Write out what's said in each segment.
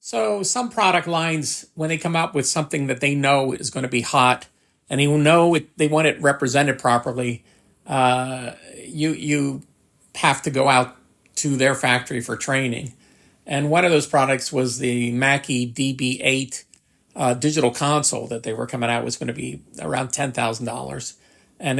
So some product lines, when they come out with something that they know is going to be hot, and they want it represented properly, you have to go out to their factory for training. And one of those products was the Mackie DB8 digital console that they were coming out, was going to be around $10,000, and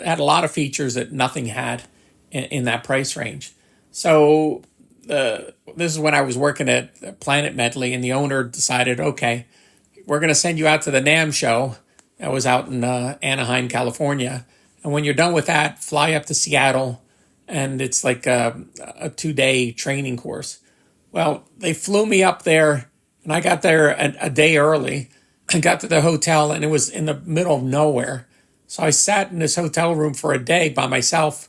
had a lot of features that nothing had in that price range. So this is when I was working at Planet Medley, and the owner decided, okay, we're going to send you out to the NAMM show. That was out in Anaheim, California. And when you're done with that, fly up to Seattle, and it's like a 2-day training course. Well, they flew me up there, and I got there a day early. I got to the hotel, and it was in the middle of nowhere. So I sat in this hotel room for a day by myself,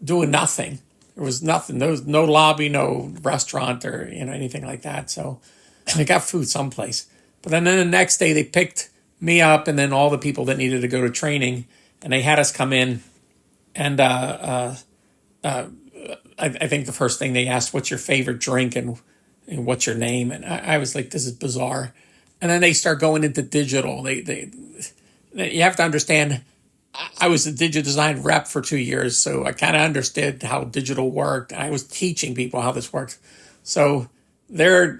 doing nothing. There was nothing. There was no lobby, no restaurant, or anything like that. So I got food someplace. But then the next day, they picked me up, and then all the people that needed to go to training, and they had us come in. And I think the first thing they asked, "What's your favorite drink and what's your name?" And I was like, "This is bizarre." And then they start going into digital. You have to understand, I was a digital design rep for 2 years, so I kind of understood how digital worked. I was teaching people how this works. So they're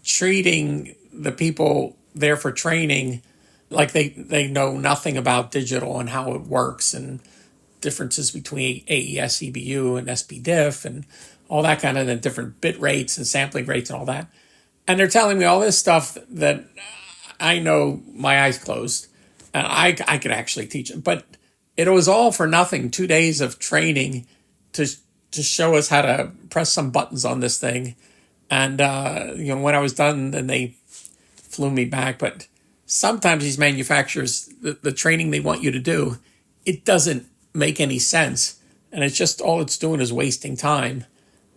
treating the people there for training like they know nothing about digital and how it works, and differences between AES, EBU, and SPDIF, and all that kind of, the different bit rates and sampling rates and all that. And they're telling me all this stuff that I know my eyes closed, and I could actually teach it. But it was all for nothing. 2 days of training to show us how to press some buttons on this thing. And, when I was done, then they flew me back. But sometimes these manufacturers, the training they want you to do, it doesn't make any sense. And it's just, all it's doing is wasting time.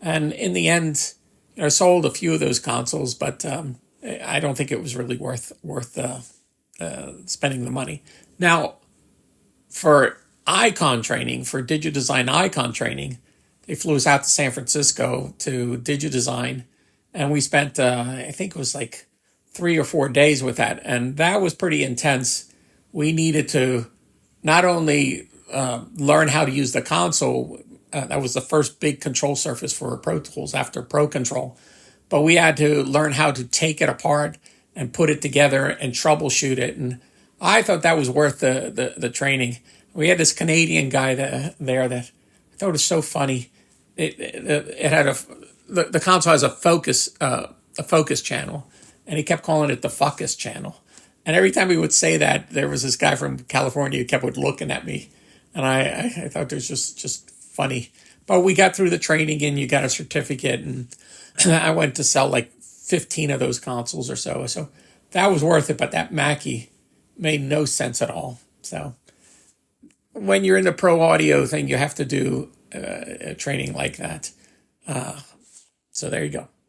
And in the end, I sold a few of those consoles, but I don't think it was really worth spending the money. Now, for icon training, for DigiDesign icon training, they flew us out to San Francisco to DigiDesign, and we spent, I think it was like 3 or 4 days with that, and that was pretty intense. We needed to not only learn how to use the console. That was the first big control surface for Pro Tools after Pro Control. But we had to learn how to take it apart and put it together and troubleshoot it. And I thought that was worth the training. We had this Canadian guy there that I thought was so funny. It had the console has a focus channel, and he kept calling it the fuckus channel. And every time he would say that, there was this guy from California who kept looking at me. And I thought it was just funny. But we got through the training, and you got a certificate, and I went to sell like 15 of those consoles or so. So that was worth it, but that Mackie made no sense at all. So when you're in the pro audio thing, you have to do training like that. So there you go.